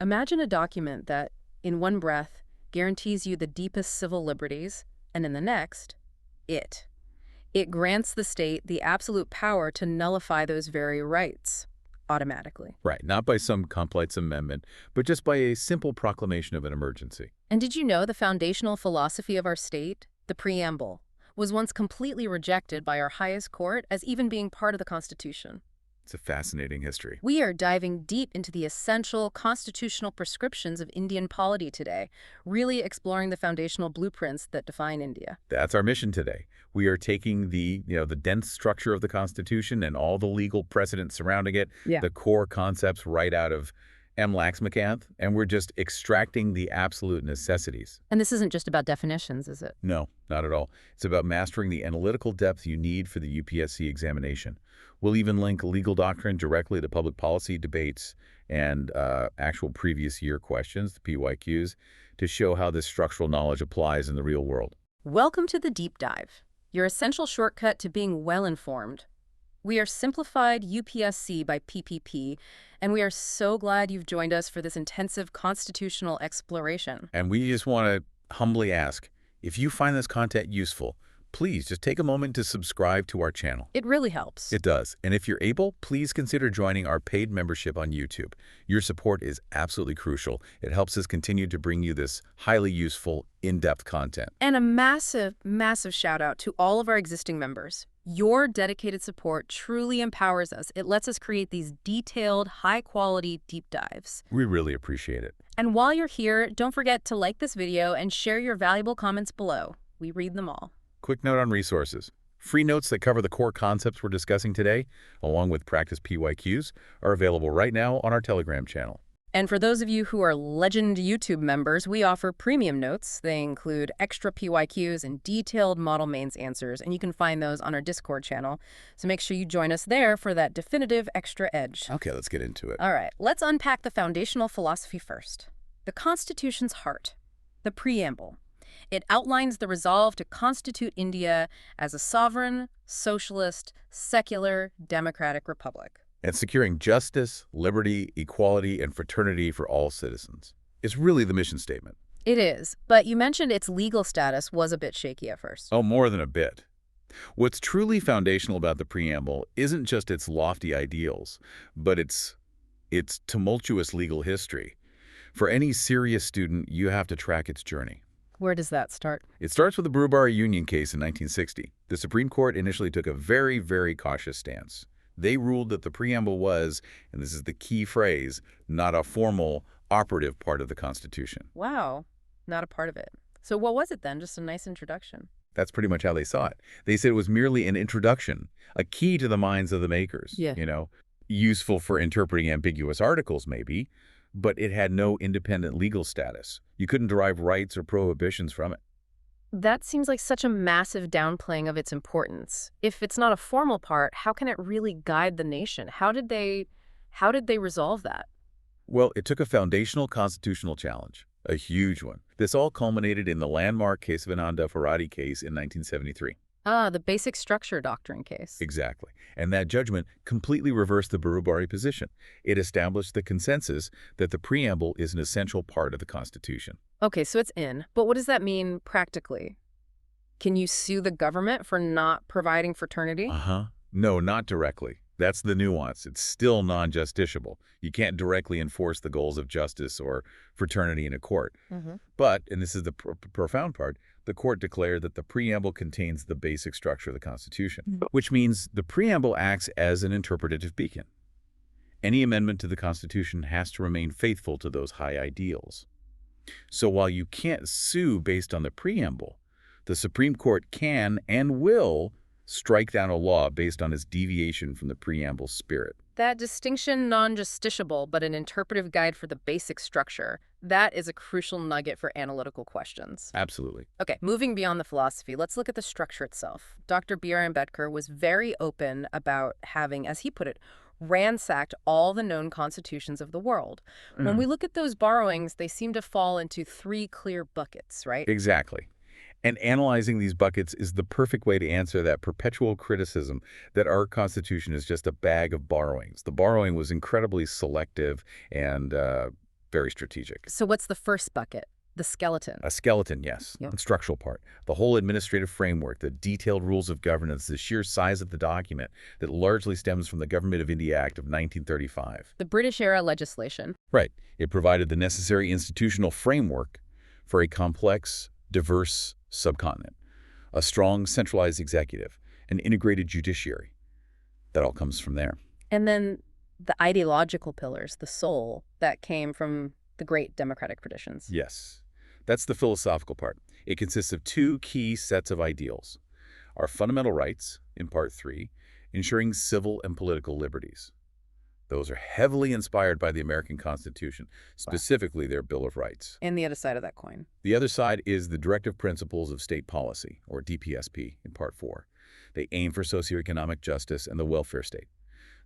Imagine a document that, in one breath, guarantees you the deepest civil liberties, and in the next, it grants the state the absolute power to nullify those very rights automatically. Right, not by some complex amendment, but just by a simple proclamation of an emergency. And did you know the foundational philosophy of our state, the Preamble, was once completely rejected by our highest court as even being part of the Constitution? It's a fascinating history. We are diving deep into the essential constitutional prescriptions of Indian polity today, really exploring the foundational blueprints that define India. That's our mission today. We are taking the dense structure of the Constitution and all the legal precedents surrounding it, the core concepts right out of Laxmikanth, and we're just extracting the absolute necessities. And this isn't just about definitions, is it? No, not at all. It's about mastering the analytical depth you need for the UPSC examination. We'll even link legal doctrine directly to public policy debates and actual previous year questions, the PYQs, to show how this structural knowledge applies in the real world. Welcome to the Deep Dive, your essential shortcut to being well-informed. We are Simplified UPSC by PPP, and we are so glad you've joined us for this intensive constitutional exploration. And we just want to humbly ask, if you find this content useful, please just take a moment to subscribe to our channel. It really helps. It does. And if you're able, please consider joining our paid membership on YouTube. Your support is absolutely crucial. It helps us continue to bring you this highly useful, in-depth content. And a massive, massive shout out to all of our existing members. Your dedicated support truly empowers us. It lets us create these detailed, high-quality deep dives. We really appreciate it. And while you're here, don't forget to like this video and share your valuable comments below. We read them all. Quick note on resources. Free notes that cover the core concepts we're discussing today, along with practice PYQs, are available right now on our Telegram channel. And for those of you who are legend YouTube members, we offer premium notes. They include extra PYQs and detailed model mains answers, and you can find those on our Discord channel. So make sure you join us there for that definitive extra edge. Okay, let's get into it. All right, let's unpack the foundational philosophy first. The Constitution's heart, the Preamble. It outlines the resolve to constitute India as a sovereign, socialist, secular, democratic republic. And securing justice, liberty, equality, and fraternity for all citizens. It's really the mission statement. It is, but you mentioned its legal status was a bit shaky at first. Oh, more than a bit. What's truly foundational about the Preamble isn't just its lofty ideals, but its tumultuous legal history. For any serious student, you have to track its journey. Where does that start? It starts with the Burubara Union case in 1960. The Supreme Court initially took a very, very cautious stance. They ruled that the Preamble was, and this is the key phrase, not a formal, operative part of the Constitution. Wow, not a part of it. So what was it then? Just a nice introduction? That's pretty much how they saw it. They said it was merely an introduction, a key to the minds of the makers. Yeah. Useful for interpreting ambiguous articles maybe, but it had no independent legal status. You couldn't derive rights or prohibitions from it. That seems like such a massive downplaying of its importance. If it's not a formal part, how can it really guide the nation? How did they resolve that? Well, it took a foundational constitutional challenge, a huge one. This all culminated in the landmark Kesavananda Faradi case in 1973. Ah, the basic structure doctrine case. Exactly. And that judgment completely reversed the Burubara position. It established the consensus that the Preamble is an essential part of the Constitution. Okay, so it's in. But what does that mean practically? Can you sue the government for not providing fraternity? No, not directly. That's the nuance. It's still non-justiciable. You can't directly enforce the goals of justice or fraternity in a court. But, and this is the profound part, the court declared that the Preamble contains the basic structure of the Constitution, which means the Preamble acts as an interpretative beacon. Any amendment to the Constitution has to remain faithful to those high ideals. So while you can't sue based on the Preamble, the Supreme Court can and will strike down a law based on its deviation from the Preamble's spirit. That distinction, non-justiciable, but an interpretive guide for the basic structure, that is a crucial nugget for analytical questions. Absolutely. Okay, moving beyond the philosophy, let's look at the structure itself. Dr. B.R. Ambedkar was very open about having, as he put it, ransacked all the known constitutions of the world. When we look at those borrowings, they seem to fall into three clear buckets, right? Exactly. And analyzing these buckets is the perfect way to answer that perpetual criticism that our Constitution is just a bag of borrowings. The borrowing was incredibly selective and Very strategic. So what's the first bucket? The skeleton. A skeleton, yes. Yep. The structural part. The whole administrative framework, the detailed rules of governance, the sheer size of the document that largely stems from the Government of India Act of 1935. The British-era legislation. Right. It provided the necessary institutional framework for a complex, diverse subcontinent, a strong centralized executive, an integrated judiciary. That all comes from there. And then the ideological pillars, the soul, that came from the great democratic traditions. Yes. That's the philosophical part. It consists of two key sets of ideals. Our fundamental rights, in Part 3, ensuring civil and political liberties. Those are heavily inspired by the American Constitution, specifically their Bill of Rights. And the other side of that coin. The other side is the Directive Principles of State Policy, or DPSP, in Part 4. They aim for socioeconomic justice and the welfare state.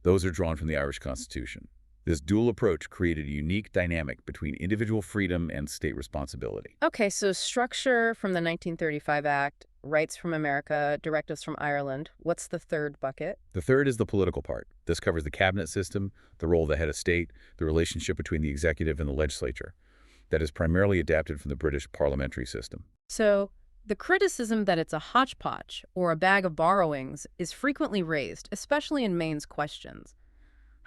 Those are drawn from the Irish Constitution. This dual approach created a unique dynamic between individual freedom and state responsibility. Okay, so structure from the 1935 Act, rights from America, directives from Ireland. What's the third bucket? The third is the political part. This covers the cabinet system, the role of the head of state, the relationship between the executive and the legislature. That is primarily adapted from the British parliamentary system. So the criticism that it's a hodgepodge or a bag of borrowings is frequently raised, especially in mains questions.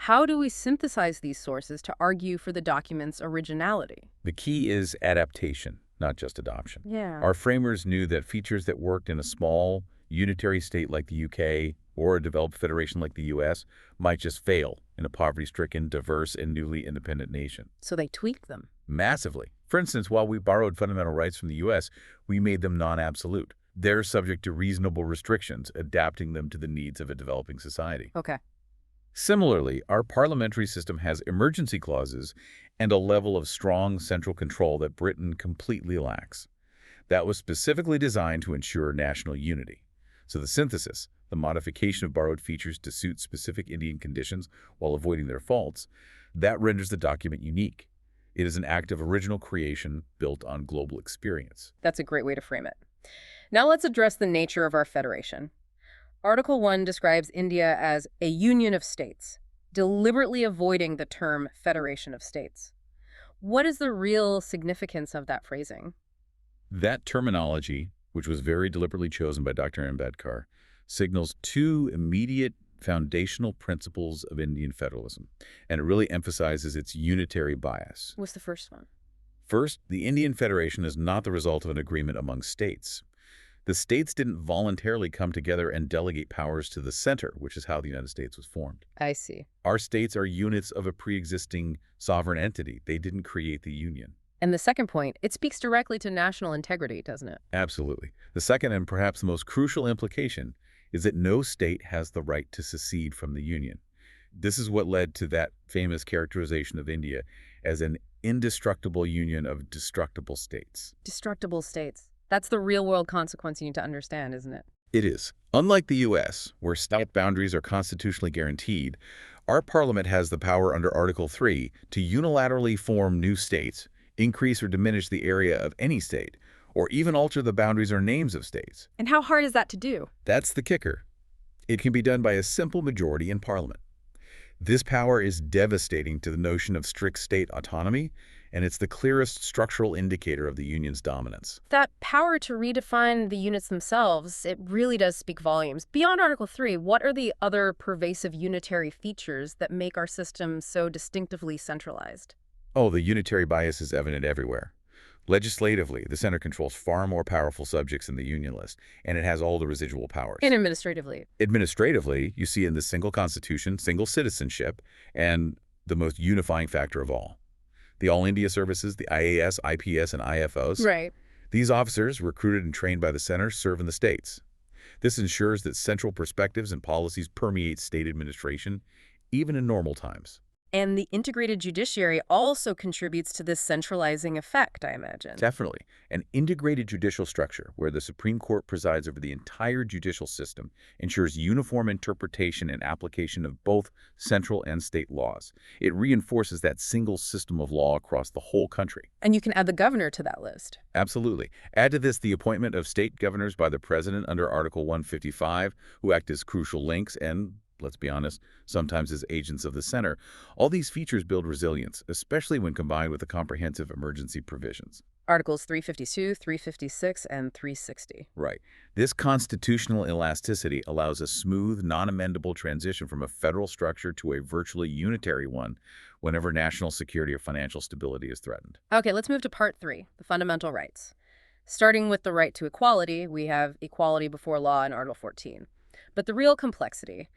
How do we synthesize these sources to argue for the document's originality? The key is adaptation, not just adoption. Yeah. Our framers knew that features that worked in a small, unitary state like the UK or a developed federation like the US might just fail in a poverty-stricken, diverse, and newly independent nation. So they tweak them. Massively. For instance, while we borrowed fundamental rights from the US, we made them non-absolute. They're subject to reasonable restrictions, adapting them to the needs of a developing society. Okay. Similarly, our parliamentary system has emergency clauses and a level of strong central control that Britain completely lacks. That was specifically designed to ensure national unity. So the synthesis, the modification of borrowed features to suit specific Indian conditions while avoiding their faults, that renders the document unique. It is an act of original creation built on global experience. That's a great way to frame it. Now let's address the nature of our federation. Article 1 describes India as a union of states, deliberately avoiding the term federation of states. What is the real significance of that phrasing? That terminology, which was very deliberately chosen by Dr. Ambedkar, signals two immediate foundational principles of Indian federalism, and it really emphasizes its unitary bias. What's the first one? First, the Indian Federation is not the result of an agreement among states. The states didn't voluntarily come together and delegate powers to the center, which is how the United States was formed. I see. Our states are units of a pre-existing sovereign entity. They didn't create the union. And the second point, it speaks directly to national integrity, doesn't it? Absolutely. The second and perhaps the most crucial implication is that no state has the right to secede from the union. This is what led to that famous characterization of India as an indestructible union of destructible states. Destructible states. That's the real-world consequence you need to understand, isn't it? It is. Unlike the U.S., where state boundaries are constitutionally guaranteed, our parliament has the power under Article 3 to unilaterally form new states, increase or diminish the area of any state, or even alter the boundaries or names of states. And how hard is that to do? That's the kicker. It can be done by a simple majority in Parliament. This power is devastating to the notion of strict state autonomy, and it's the clearest structural indicator of the union's dominance. That power to redefine the units themselves, it really does speak volumes. Beyond Article 3, what are the other pervasive unitary features that make our system so distinctively centralized? Oh, the unitary bias is evident everywhere. Legislatively, the center controls far more powerful subjects in the union list, and it has all the residual powers. And administratively? Administratively, you see in the single constitution, single citizenship, and the most unifying factor of all, the All India Services, the IAS, IPS, and IFOs. Right. These officers, recruited and trained by the center, serve in the states. This ensures that central perspectives and policies permeate state administration, even in normal times. And the integrated judiciary also contributes to this centralizing effect, I imagine. Definitely. An integrated judicial structure where the Supreme Court presides over the entire judicial system ensures uniform interpretation and application of both central and state laws. It reinforces that single system of law across the whole country. And you can add the governor to that list. Absolutely. Add to this the appointment of state governors by the president under Article 155, who act as crucial links, and let's be honest, sometimes as agents of the center. All these features build resilience, especially when combined with the comprehensive emergency provisions. Articles 352, 356, and 360. Right. This constitutional elasticity allows a smooth, non-amendable transition from a federal structure to a virtually unitary one whenever national security or financial stability is threatened. Okay, let's move to Part 3, the fundamental rights. Starting with the right to equality, we have equality before law in Article 14. But the real complexity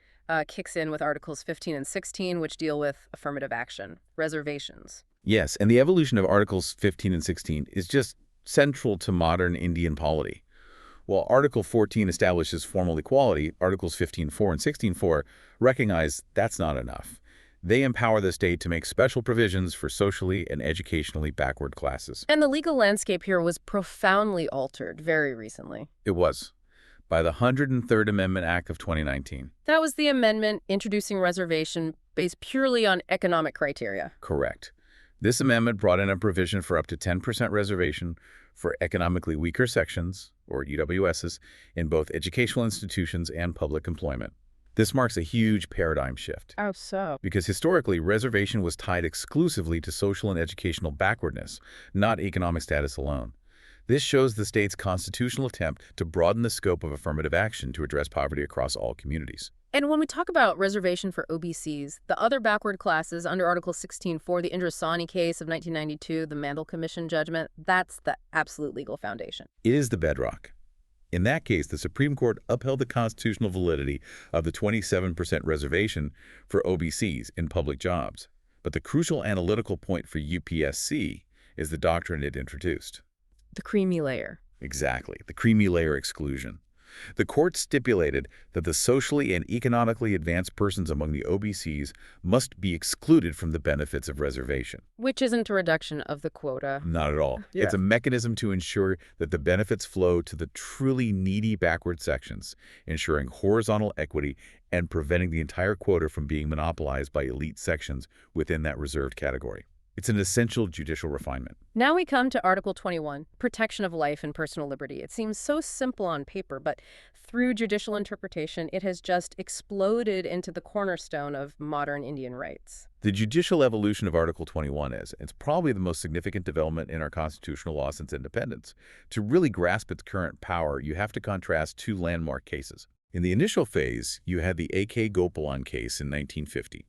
kicks in with Articles 15 and 16, which deal with affirmative action, reservations. Yes, and the evolution of Articles 15 and 16 is just central to modern Indian polity. While Article 14 establishes formal equality, Articles 15.4 and 16.4 recognize that's not enough. They empower the state to make special provisions for socially and educationally backward classes. And the legal landscape here was profoundly altered very recently. It was, by the 103rd Amendment Act of 2019. That was the amendment introducing reservation based purely on economic criteria. Correct. This amendment brought in a provision for up to 10% reservation for economically weaker sections, or UWSs, in both educational institutions and public employment. This marks a huge paradigm shift. Oh, so? Because historically, reservation was tied exclusively to social and educational backwardness, not economic status alone. This shows the state's constitutional attempt to broaden the scope of affirmative action to address poverty across all communities. And when we talk about reservation for OBCs, the other backward classes under Article 16.4, the Indrasani case of 1992, the Mandel Commission judgment, that's the absolute legal foundation. It is the bedrock. In that case, the Supreme Court upheld the constitutional validity of the 27% reservation for OBCs in public jobs. But the crucial analytical point for UPSC is the doctrine it introduced. The creamy layer. Exactly, the creamy layer exclusion. The court stipulated that the socially and economically advanced persons among the OBCs must be excluded from the benefits of reservation. Which isn't a reduction of the quota. Not at all. Yeah. It's a mechanism to ensure that the benefits flow to the truly needy backward sections, ensuring horizontal equity and preventing the entire quota from being monopolized by elite sections within that reserved category. It's an essential judicial refinement. Now we come to Article 21, protection of life and personal liberty. It seems so simple on paper, but through judicial interpretation, it has just exploded into the cornerstone of modern Indian rights. The judicial evolution of Article 21 is, it's probably the most significant development in our constitutional law since independence. To really grasp its current power, you have to contrast two landmark cases. In the initial phase, you had the A.K. Gopalan case in 1950.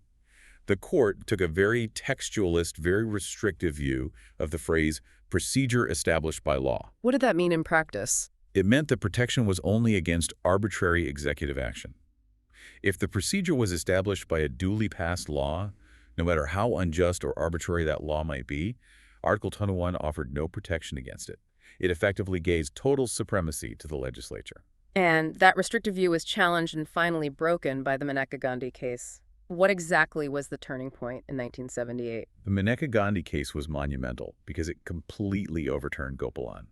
The court took a very textualist, very restrictive view of the phrase procedure established by law. What did that mean in practice? It meant the protection was only against arbitrary executive action. If the procedure was established by a duly passed law, no matter how unjust or arbitrary that law might be, Article 21 offered no protection against it. It effectively gave total supremacy to the legislature. And that restrictive view was challenged and finally broken by the Maneka Gandhi case. What exactly was the turning point in 1978? The Maneka Gandhi case was monumental because it completely overturned Gopalan.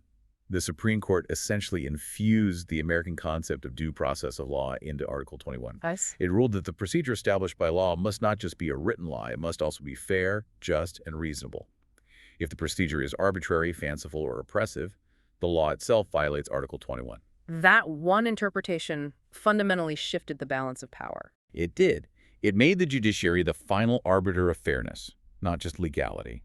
The Supreme Court essentially infused the American concept of due process of law into Article 21. It ruled that the procedure established by law must not just be a written law, it must also be fair, just, and reasonable. If the procedure is arbitrary, fanciful, or oppressive, the law itself violates Article 21. That one interpretation fundamentally shifted the balance of power. It did. It made the judiciary the final arbiter of fairness, not just legality.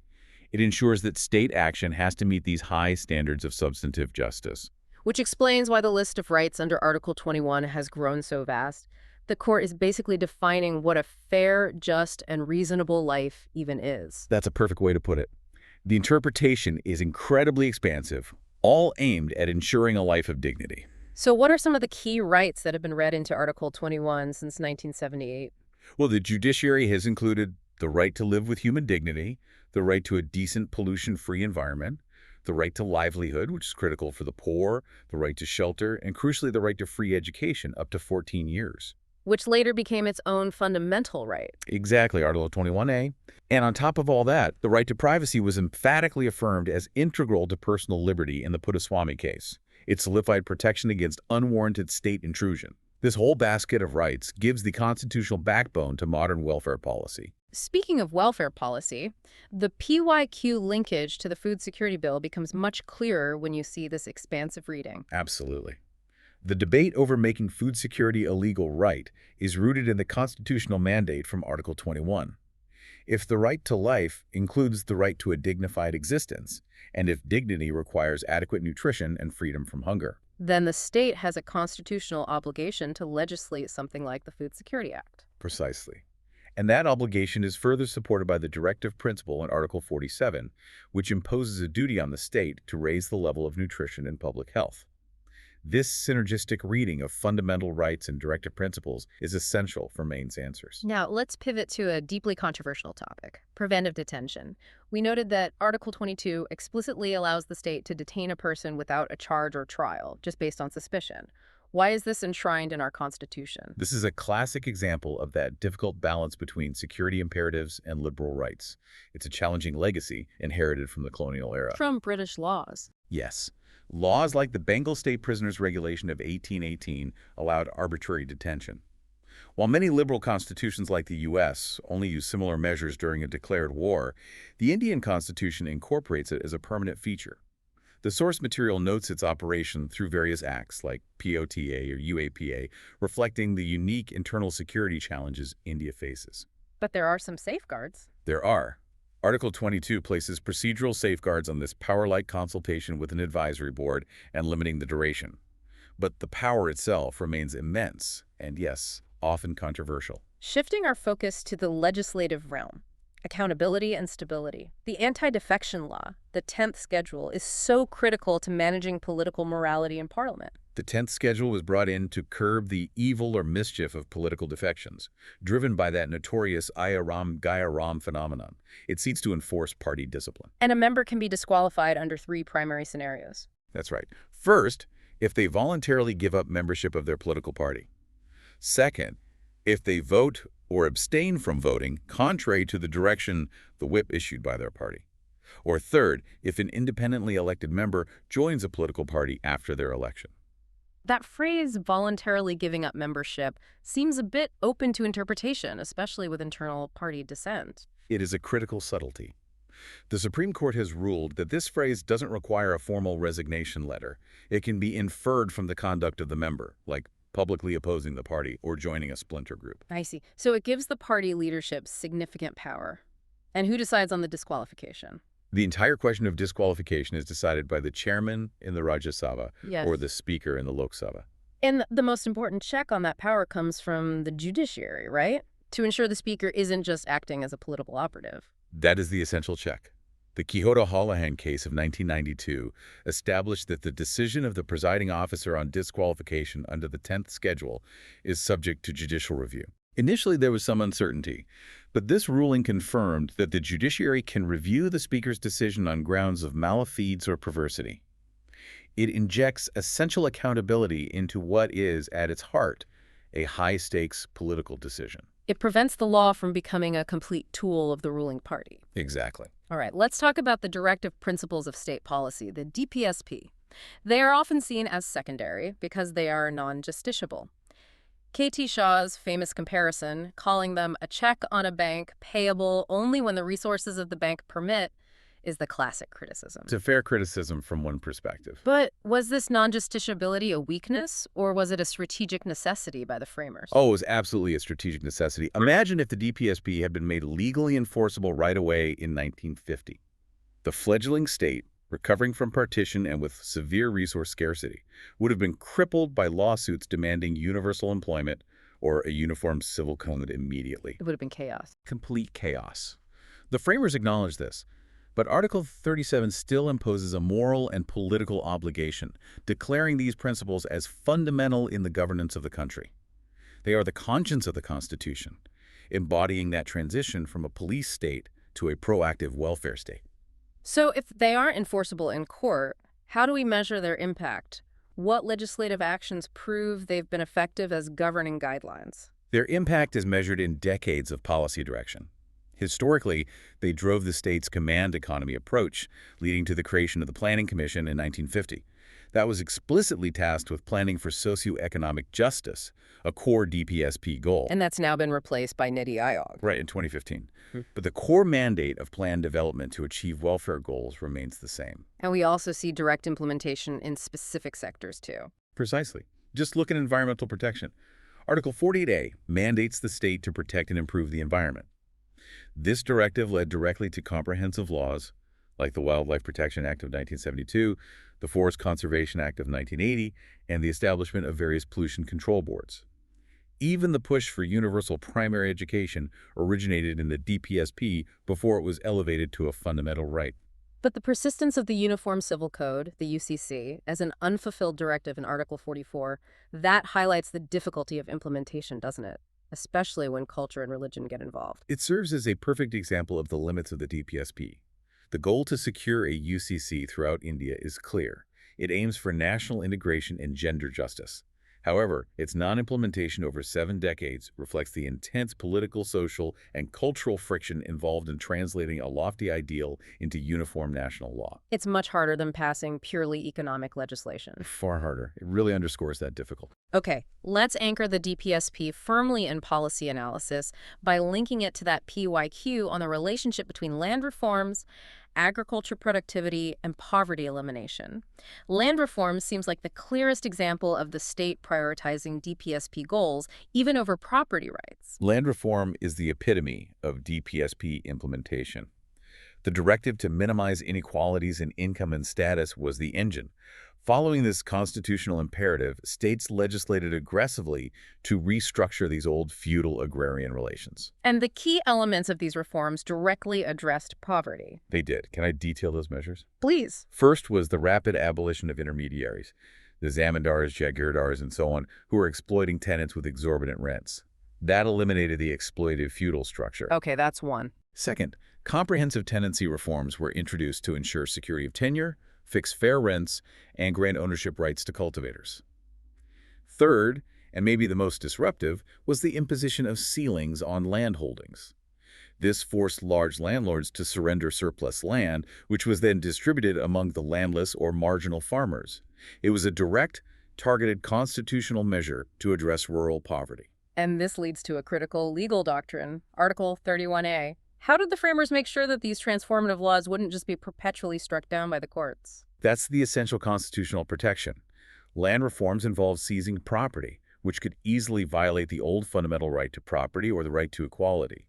It ensures that state action has to meet these high standards of substantive justice. Which explains why the list of rights under Article 21 has grown so vast. The court is basically defining what a fair, just, and reasonable life even is. That's a perfect way to put it. The interpretation is incredibly expansive, all aimed at ensuring a life of dignity. So what are some of the key rights that have been read into Article 21 since 1978? Well, the judiciary has included the right to live with human dignity, the right to a decent pollution-free environment, the right to livelihood, which is critical for the poor, the right to shelter, and crucially, the right to free education up to 14 years. Which later became its own fundamental right. Exactly, Article 21A. And on top of all that, the right to privacy was emphatically affirmed as integral to personal liberty in the Puttaswamy case. It solidified protection against unwarranted state intrusion. This whole basket of rights gives the constitutional backbone to modern welfare policy. Speaking of welfare policy, the PYQ linkage to the Food Security Bill becomes much clearer when you see this expansive reading. Absolutely. The debate over making food security a legal right is rooted in the constitutional mandate from Article 21. If the right to life includes the right to a dignified existence, and if dignity requires adequate nutrition and freedom from hunger. Then the state has a constitutional obligation to legislate something like the Food Security Act. Precisely. And that obligation is further supported by the Directive principle in Article 47, which imposes a duty on the state to raise the level of nutrition and public health. This synergistic reading of fundamental rights and directive principles is essential for Maine's answers. Now, let's pivot to a deeply controversial topic, preventive detention. We noted that Article 22 explicitly allows the state to detain a person without a charge or trial, just based on suspicion. Why is this enshrined in our Constitution? This is a classic example of that difficult balance between security imperatives and liberal rights. It's a challenging legacy inherited from the colonial era. From British laws. Yes. Laws like the Bengal State Prisoners Regulation of 1818 allowed arbitrary detention. While many liberal constitutions like the U.S. only use similar measures during a declared war, the Indian Constitution incorporates it as a permanent feature. The source material notes its operation through various acts like POTA or UAPA, reflecting the unique internal security challenges India faces. But there are some safeguards. There are. Article 22 places procedural safeguards on this power-like consultation with an advisory board and limiting the duration. But the power itself remains immense and, yes, often controversial. Shifting our focus to the legislative realm, accountability and stability. The Anti-Defection Law, the 10th schedule, is so critical to managing political morality in Parliament. The 10th schedule was brought in to curb the evil or mischief of political defections, driven by that notorious Aya Ram Gaya Ram phenomenon. It seeks to enforce party discipline. And a member can be disqualified under 3 primary scenarios. That's right. First, if they voluntarily give up membership of their political party. Second, if they vote or abstain from voting contrary to the direction the whip issued by their party. Or third, if an independently elected member joins a political party after their election. That phrase, voluntarily giving up membership, seems a bit open to interpretation, especially with internal party dissent. It is a critical subtlety. The Supreme Court has ruled that this phrase doesn't require a formal resignation letter. It can be inferred from the conduct of the member, like publicly opposing the party or joining a splinter group. I see. So it gives the party leadership significant power. And who decides on the disqualification? The entire question of disqualification is decided by the chairman in the Rajya Sabha or the speaker in the Lok Sabha. And the most important check on that power comes from the judiciary, right? To ensure the speaker isn't just acting as a political operative. That is the essential check. The Quixote-Holohan case of 1992 established that the decision of the presiding officer on disqualification under the 10th schedule is subject to judicial review. Initially, there was some uncertainty, but this ruling confirmed that the judiciary can review the speaker's decision on grounds of malafides or perversity. It injects essential accountability into what is, at its heart, a high-stakes political decision. It prevents the law from becoming a complete tool of the ruling party. Exactly. All right, let's talk about the Directive Principles of State Policy, the DPSP. They are often seen as secondary because they are non-justiciable. K.T. Shaw's famous comparison, calling them a check on a bank payable only when the resources of the bank permit, is the classic criticism. It's a fair criticism from one perspective. But was this non-justiciability a weakness, or was it a strategic necessity by the framers? Oh, it was absolutely a strategic necessity. Imagine if the DPSP had been made legally enforceable right away in 1950. The fledgling state, recovering from partition and with severe resource scarcity, would have been crippled by lawsuits demanding universal employment or a uniform civil code immediately. It would have been chaos. Complete chaos. The framers acknowledged this. But Article 37 still imposes a moral and political obligation, declaring these principles as fundamental in the governance of the country. They are the conscience of the Constitution, embodying that transition from a police state to a proactive welfare state. So if they aren't enforceable in court, how do we measure their impact? What legislative actions prove they've been effective as governing guidelines? Their impact is measured in decades of policy direction. Historically, they drove the state's command economy approach, leading to the creation of the Planning Commission in 1950. That was explicitly tasked with planning for socioeconomic justice, a core DPSP goal. And that's now been replaced by Niti Aayog. Right, in 2015. But the core mandate of planned development to achieve welfare goals remains the same. And we also see direct implementation in specific sectors, too. Precisely. Just look at environmental protection. Article 48A mandates the state to protect and improve the environment. This directive led directly to comprehensive laws like the Wildlife Protection Act of 1972, the Forest Conservation Act of 1980, and the establishment of various pollution control boards. Even the push for universal primary education originated in the DPSP before it was elevated to a fundamental right. But the persistence of the Uniform Civil Code, the UCC, as an unfulfilled directive in Article 44, that highlights the difficulty of implementation, doesn't it? Especially when culture and religion get involved. It serves as a perfect example of the limits of the DPSP. The goal to secure a UCC throughout India is clear. It aims for national integration and gender justice. However, its non-implementation over 7 decades reflects the intense political, social, and cultural friction involved in translating a lofty ideal into uniform national law. It's much harder than passing purely economic legislation. Far harder. It really underscores that difficulty. Okay, let's anchor the DPSP firmly in policy analysis by linking it to that PYQ on the relationship between land reforms, agriculture productivity, and poverty elimination. Land reform seems like the clearest example of the state prioritizing DPSP goals, even over property rights. Land reform is the epitome of DPSP implementation. The directive to minimize inequalities in income and status was the engine. Following this constitutional imperative, states legislated aggressively to restructure these old feudal agrarian relations. And the key elements of these reforms directly addressed poverty. They did. Can I detail those measures? Please. First was the rapid abolition of intermediaries, the zamindars, jagirdars, and so on, who were exploiting tenants with exorbitant rents. That eliminated the exploitative feudal structure. Okay, that's one. Second, comprehensive tenancy reforms were introduced to ensure security of tenure, fix fair rents, and grant ownership rights to cultivators. Third, and maybe the most disruptive, was the imposition of ceilings on land holdings. This forced large landlords to surrender surplus land, which was then distributed among the landless or marginal farmers. It was a direct, targeted constitutional measure to address rural poverty. And this leads to a critical legal doctrine, Article 31A. How did the framers make sure that these transformative laws wouldn't just be perpetually struck down by the courts? That's the essential constitutional protection. Land reforms involve seizing property, which could easily violate the old fundamental right to property or the right to equality.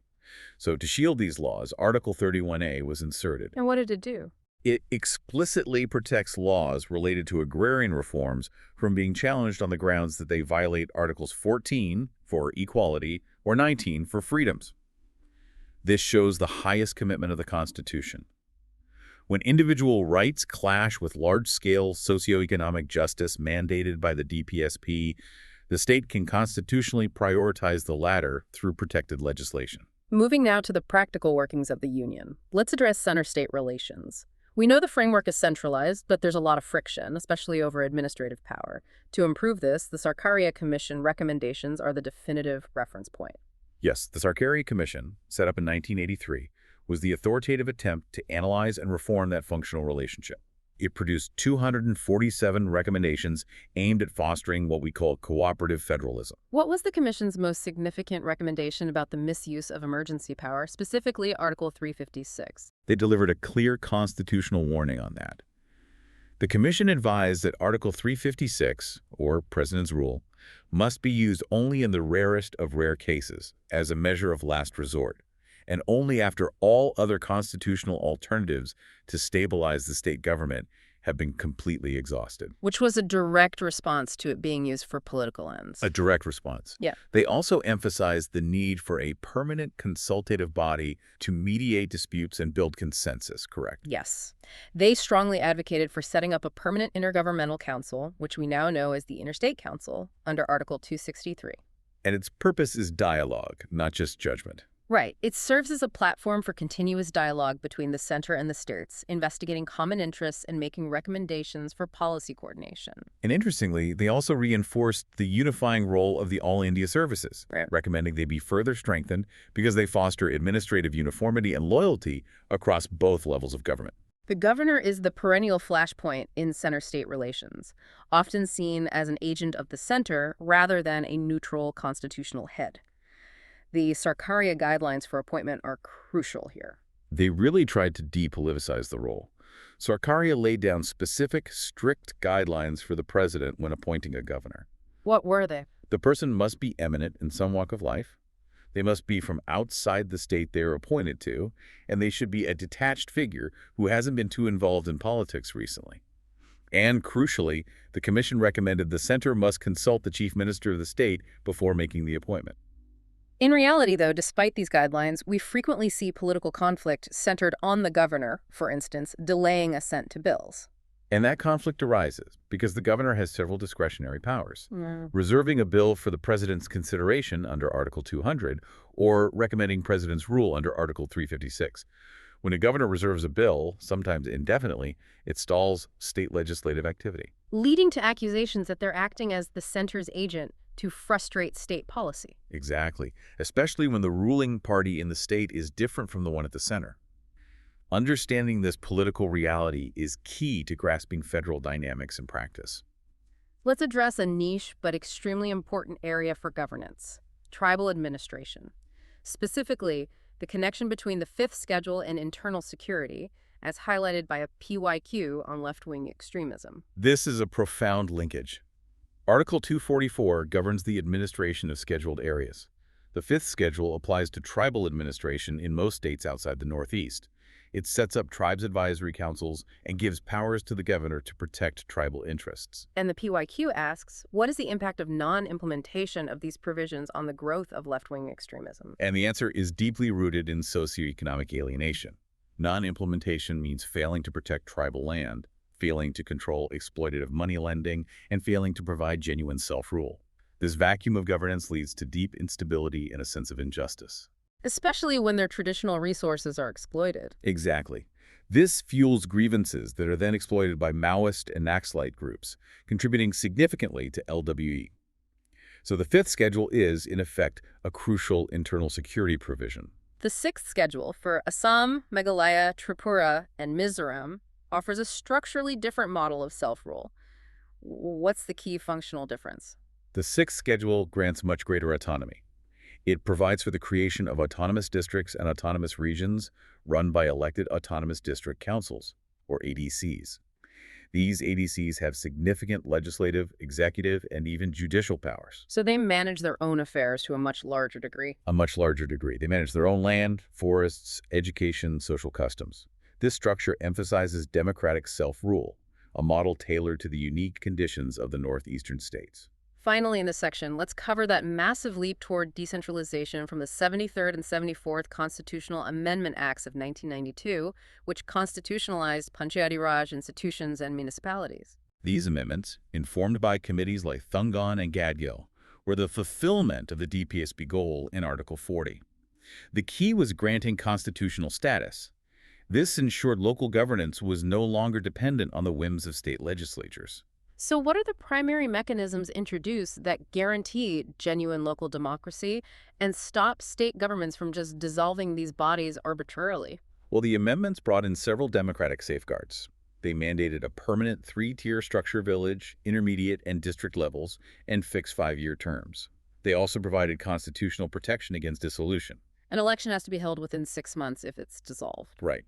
So to shield these laws, Article 31A was inserted. And what did it do? It explicitly protects laws related to agrarian reforms from being challenged on the grounds that they violate Articles 14 for equality or 19 for freedoms. This shows the highest commitment of the Constitution. When individual rights clash with large-scale socioeconomic justice mandated by the DPSP, the state can constitutionally prioritize the latter through protected legislation. Moving now to the practical workings of the Union, let's address center-state relations. We know the framework is centralized, but there's a lot of friction, especially over administrative power. To improve this, the Sarkaria Commission recommendations are the definitive reference point. Yes, the Sarkaria Commission, set up in 1983, was the authoritative attempt to analyze and reform that functional relationship. It produced 247 recommendations aimed at fostering what we call cooperative federalism. What was the Commission's most significant recommendation about the misuse of emergency power, specifically Article 356? They delivered a clear constitutional warning on that. The Commission advised that Article 356, or President's Rule, must be used only in the rarest of rare cases, as a measure of last resort, and only after all other constitutional alternatives to stabilize the state government have been completely exhausted. Which was a direct response to it being used for political ends. A direct response. Yeah. They also emphasized the need for a permanent consultative body to mediate disputes and build consensus, correct? Yes. They strongly advocated for setting up a permanent intergovernmental council, which we now know as the Interstate Council, under Article 263. And its purpose is dialogue, not just judgment. Right. It serves as a platform for continuous dialogue between the center and the states, investigating common interests and making recommendations for policy coordination. And interestingly, they also reinforced the unifying role of the All India Services, recommending they be further strengthened because they foster administrative uniformity and loyalty across both levels of government. The governor is the perennial flashpoint in center-state relations, often seen as an agent of the center rather than a neutral constitutional head. The Sarkaria guidelines for appointment are crucial here. They really tried to depoliticize the role. Sarkaria laid down specific, strict guidelines for the president when appointing a governor. What were they? The person must be eminent in some walk of life. They must be from outside the state they are appointed to, and they should be a detached figure who hasn't been too involved in politics recently. And crucially, the commission recommended the center must consult the chief minister of the state before making the appointment. In reality, though, despite these guidelines, we frequently see political conflict centered on the governor, for instance, delaying assent to bills. And that conflict arises because the governor has several discretionary powers, Yeah. reserving a bill for the president's consideration under Article 200 or recommending president's rule under Article 356. When a governor reserves a bill, sometimes indefinitely, it stalls state legislative activity. Leading to accusations that they're acting as the center's agent to frustrate state policy. Exactly, especially when the ruling party in the state is different from the one at the center. Understanding this political reality is key to grasping federal dynamics in practice. Let's address a niche but extremely important area for governance: tribal administration. Specifically, the connection between the Fifth Schedule and internal security, as highlighted by a PYQ on left-wing extremism. This is a profound linkage. Article 244 governs the administration of scheduled areas. The Fifth Schedule applies to tribal administration in most states outside the Northeast. It sets up tribes' advisory councils and gives powers to the governor to protect tribal interests. And the PYQ asks, what is the impact of non-implementation of these provisions on the growth of left-wing extremism? And the answer is deeply rooted in socioeconomic alienation. Non-implementation means failing to protect tribal land, failing to control exploitative money lending, and failing to provide genuine self-rule. This vacuum of governance leads to deep instability and a sense of injustice. Especially when their traditional resources are exploited. Exactly. This fuels grievances that are then exploited by Maoist and Naxalite groups, contributing significantly to LWE. So the Fifth Schedule is, in effect, a crucial internal security provision. The Sixth Schedule for Assam, Meghalaya, Tripura, and Mizoram offers a structurally different model of self-rule. What's the key functional difference? The Sixth Schedule grants much greater autonomy. It provides for the creation of autonomous districts and autonomous regions run by elected autonomous district councils, or ADCs. These ADCs have significant legislative, executive, and even judicial powers. So they manage their own affairs to a much larger degree. A much larger degree. They manage their own land, forests, education, social customs. This structure emphasizes democratic self-rule, a model tailored to the unique conditions of the northeastern states. Finally, in this section, let's cover that massive leap toward decentralization from the 73rd and 74th Constitutional Amendment Acts of 1992, which constitutionalized Panchayati Raj institutions and municipalities. These amendments, informed by committees like Thungon and Gadgil, were the fulfillment of the DPSP goal in Article 40. The key was granting constitutional status. This ensured local governance was no longer dependent on the whims of state legislatures. So what are the primary mechanisms introduced that guarantee genuine local democracy and stop state governments from just dissolving these bodies arbitrarily? Well, the amendments brought in several democratic safeguards. They mandated a permanent three-tier structure village, intermediate, and district levels, and fixed 5-year terms. They also provided constitutional protection against dissolution. An election has to be held within 6 months if it's dissolved. Right.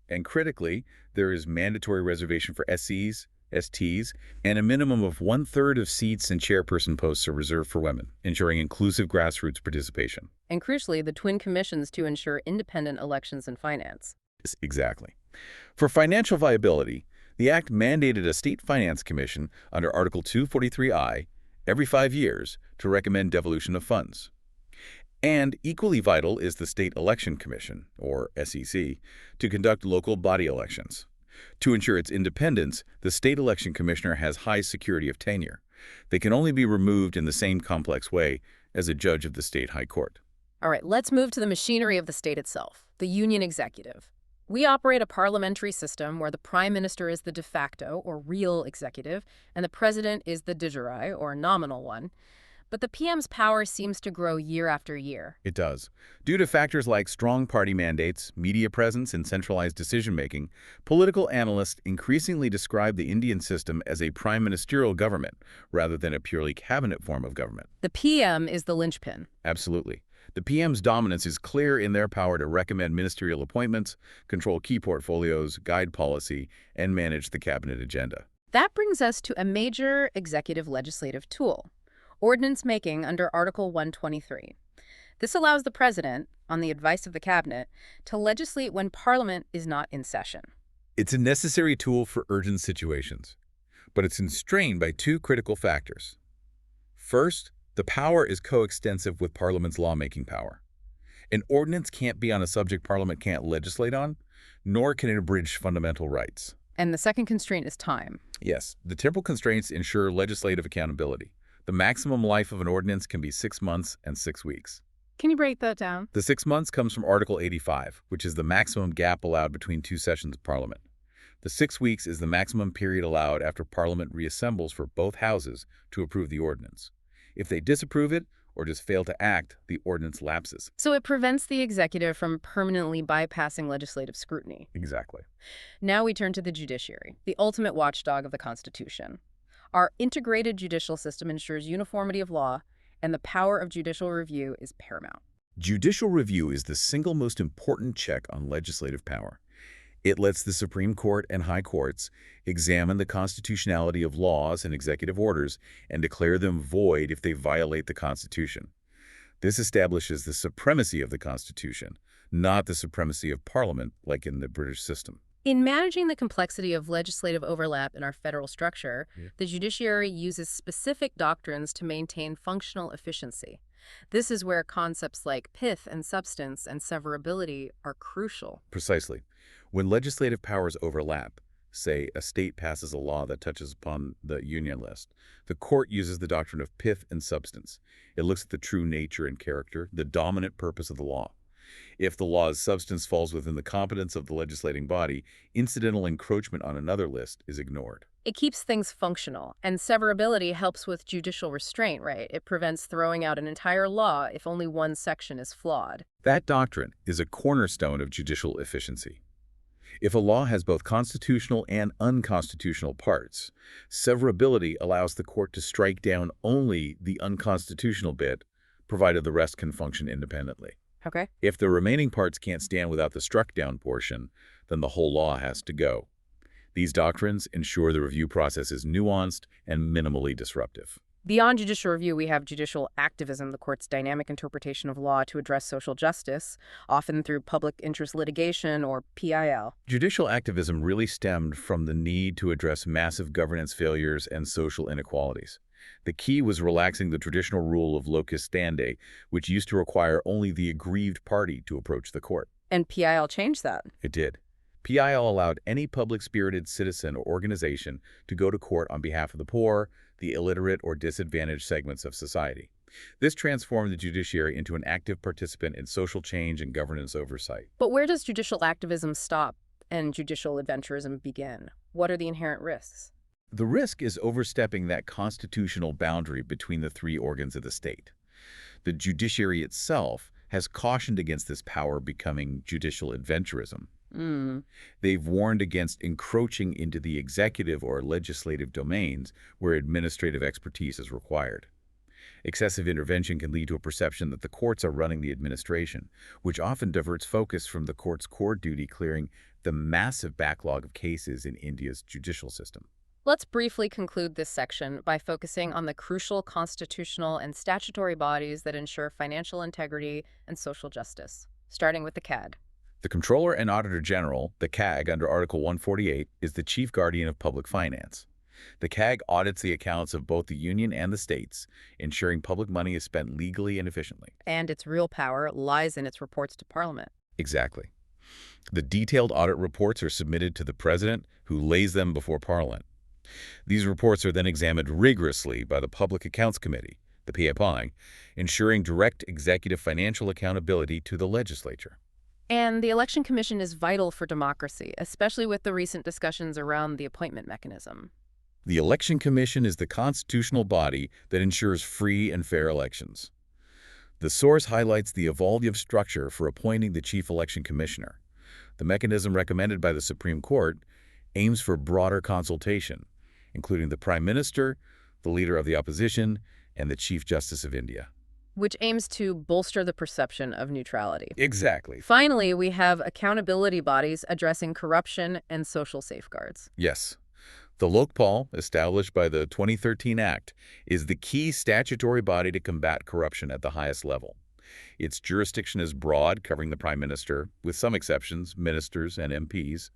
And critically, there is mandatory reservation for SCs, STs, and a minimum of 1/3 of seats and chairperson posts are reserved for women, ensuring inclusive grassroots participation. And crucially, the twin commissions to ensure independent elections and finance. Exactly. For financial viability, the Act mandated a state finance commission under Article 243I every 5 years to recommend devolution of funds. And equally vital is the State Election Commission, or SEC, to conduct local body elections. To ensure its independence, the State Election Commissioner has high security of tenure. They can only be removed in the same complex way as a judge of the state high court. All right, let's move to the machinery of the state itself, the union executive. We operate a parliamentary system where the prime minister is the de facto, or real executive, and the president is the de jure, or nominal one. But the PM's power seems to grow year after year. It does. Due to factors like strong party mandates, media presence, and centralized decision-making, political analysts increasingly describe the Indian system as a prime ministerial government rather than a purely cabinet form of government. The PM is the linchpin. Absolutely. The PM's dominance is clear in their power to recommend ministerial appointments, control key portfolios, guide policy, and manage the cabinet agenda. That brings us to a major executive legislative tool. Ordinance making under Article 123. This allows the President, on the advice of the Cabinet, to legislate when Parliament is not in session. It's a necessary tool for urgent situations, but it's constrained by two critical factors. First, the power is coextensive with Parliament's lawmaking power. An ordinance can't be on a subject Parliament can't legislate on, nor can it abridge fundamental rights. And the second constraint is time. Yes, the temporal constraints ensure legislative accountability. The maximum life of an ordinance can be 6 months and 6 weeks. Can you break that down? The 6 months comes from Article 85, which is the maximum gap allowed between two sessions of Parliament. The 6 weeks is the maximum period allowed after Parliament reassembles for both houses to approve the ordinance. If they disapprove it or just fail to act, the ordinance lapses. So it prevents the executive from permanently bypassing legislative scrutiny. Exactly. Now we turn to the judiciary, the ultimate watchdog of the Constitution. Our integrated judicial system ensures uniformity of law, and the power of judicial review is paramount. Judicial review is the single most important check on legislative power. It lets the Supreme Court and high courts examine the constitutionality of laws and executive orders and declare them void if they violate the Constitution. This establishes the supremacy of the Constitution, not the supremacy of Parliament like in the British system. In managing the complexity of legislative overlap in our federal structure, the judiciary uses specific doctrines to maintain functional efficiency. This is where concepts like pith and substance and severability are crucial. Precisely. When legislative powers overlap, say a state passes a law that touches upon the union list, the court uses the doctrine of pith and substance. It looks at the true nature and character, the dominant purpose of the law. If the law's substance falls within the competence of the legislating body, incidental encroachment on another list is ignored. It keeps things functional, and severability helps with judicial restraint, right? It prevents throwing out an entire law if only one section is flawed. That doctrine is a cornerstone of judicial efficiency. If a law has both constitutional and unconstitutional parts, severability allows the court to strike down only the unconstitutional bit, provided the rest can function independently. Okay. If the remaining parts can't stand without the struck-down portion, then the whole law has to go. These doctrines ensure the review process is nuanced and minimally disruptive. Beyond judicial review, we have judicial activism, the court's dynamic interpretation of law to address social justice, often through public interest litigation or PIL. Judicial activism really stemmed from the need to address massive governance failures and social inequalities. The key was relaxing the traditional rule of locus standi, which used to require only the aggrieved party to approach the court. And PIL changed that. It did. PIL allowed any public-spirited citizen or organization to go to court on behalf of the poor, the illiterate, or disadvantaged segments of society. This transformed the judiciary into an active participant in social change and governance oversight. But where does judicial activism stop and judicial adventurism begin? What are the inherent risks? The risk is overstepping that constitutional boundary between the three organs of the state. The judiciary itself has cautioned against this power becoming judicial adventurism. They've warned against encroaching into the executive or legislative domains where administrative expertise is required. Excessive intervention can lead to a perception that the courts are running the administration, which often diverts focus from the court's core duty clearing the massive backlog of cases in India's judicial system. Let's briefly conclude this section by focusing on the crucial constitutional and statutory bodies that ensure financial integrity and social justice, starting with the CAG. The Comptroller and Auditor General, the CAG under Article 148, is the chief guardian of public finance. The CAG audits the accounts of both the Union and the states, ensuring public money is spent legally and efficiently. And its real power lies in its reports to Parliament. Exactly. The detailed audit reports are submitted to the President, who lays them before Parliament. These reports are then examined rigorously by the Public Accounts Committee, the PAPI, ensuring direct executive financial accountability to the legislature. And the Election Commission is vital for democracy, especially with the recent discussions around the appointment mechanism. The Election Commission is the constitutional body that ensures free and fair elections. The source highlights the evolved structure for appointing the Chief Election Commissioner. The mechanism recommended by the Supreme Court aims for broader consultation, including the Prime Minister, the Leader of the Opposition, and the Chief Justice of India. Which aims to bolster the perception of neutrality. Exactly. Finally, we have accountability bodies addressing corruption and social safeguards. Yes. The Lokpal, established by the 2013 Act, is the key statutory body to combat corruption at the highest level. Its jurisdiction is broad, covering the Prime Minister, with some exceptions, ministers and MPs.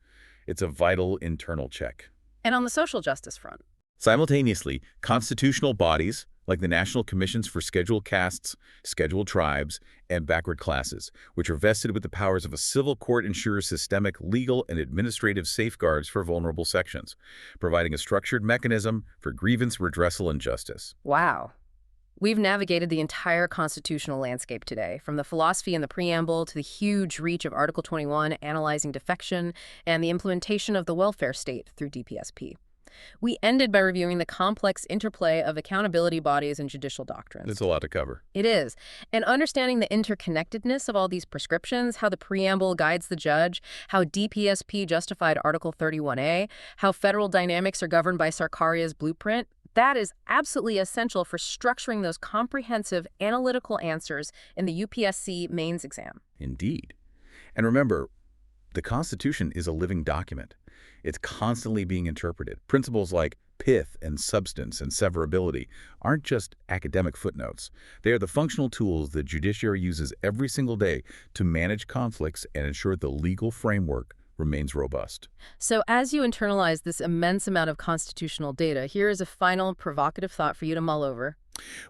It's a vital internal check. And on the social justice front? Simultaneously, constitutional bodies, like the National Commissions for Scheduled Castes, Scheduled Tribes, and Backward Classes, which are vested with the powers of a civil court, ensure systemic legal and administrative safeguards for vulnerable sections, providing a structured mechanism for grievance redressal and justice. Wow. We've navigated the entire constitutional landscape today, from the philosophy in the preamble to the huge reach of Article 21 analyzing defection and the implementation of the welfare state through DPSP. We ended by reviewing the complex interplay of accountability bodies and judicial doctrines. It's a lot to cover. It is. And understanding the interconnectedness of all these prescriptions, how the preamble guides the judge, how DPSP justified Article 31A, how federal dynamics are governed by Sarkaria's blueprint, that is absolutely essential for structuring those comprehensive analytical answers in the UPSC mains exam. Indeed. And remember, the Constitution is a living document. It's constantly being interpreted. Principles like pith and substance and severability aren't just academic footnotes. They are the functional tools the judiciary uses every single day to manage conflicts and ensure the legal framework remains robust. So as you internalize this immense amount of constitutional data, here is a final provocative thought for you to mull over.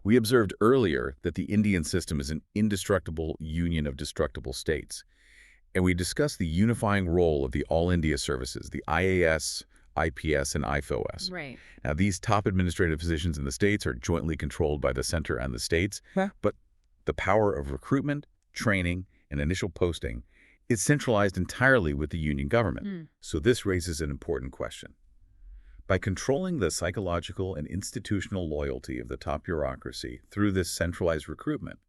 We observed earlier that the Indian system is an indestructible union of destructible states. And we discussed the unifying role of the All India services, the IAS, IPS, and IFOS. Right. Now, these top administrative positions in the states are jointly controlled by the center and the states, but the power of recruitment, training, and initial posting is centralized entirely with the union government. So this raises an important question. By controlling the psychological and institutional loyalty of the top bureaucracy through this centralized recruitment,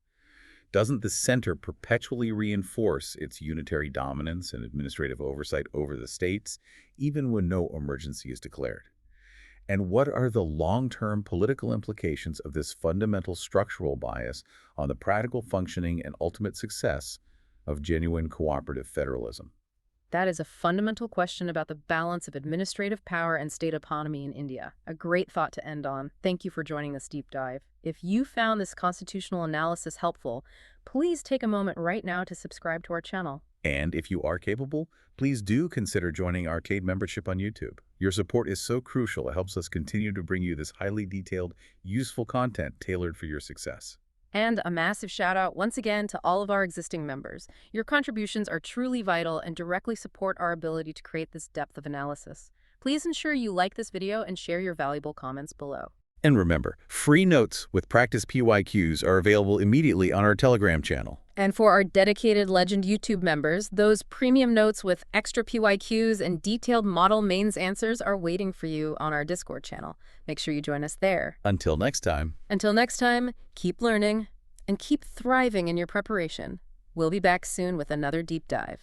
doesn't the center perpetually reinforce its unitary dominance and administrative oversight over the states, even when no emergency is declared? And what are the long-term political implications of this fundamental structural bias on the practical functioning and ultimate success of genuine cooperative federalism? That is a fundamental question about the balance of administrative power and state autonomy in India. A great thought to end on. Thank you for joining this deep dive. If you found this constitutional analysis helpful, please take a moment right now to subscribe to our channel. And if you are capable, please do consider joining our paid membership on YouTube. Your support is so crucial, it helps us continue to bring you this highly detailed, useful content tailored for your success. And a massive shout out once again to all of our existing members. Your contributions are truly vital and directly support our ability to create this depth of analysis. Please ensure you like this video and share your valuable comments below. And remember, free notes with practice PYQs are available immediately on our Telegram channel. And for our dedicated Legend YouTube members, those premium notes with extra PYQs and detailed model mains answers are waiting for you on our Discord channel. Make sure you join us there. Until next time, keep learning and keep thriving in your preparation. We'll be back soon with another deep dive.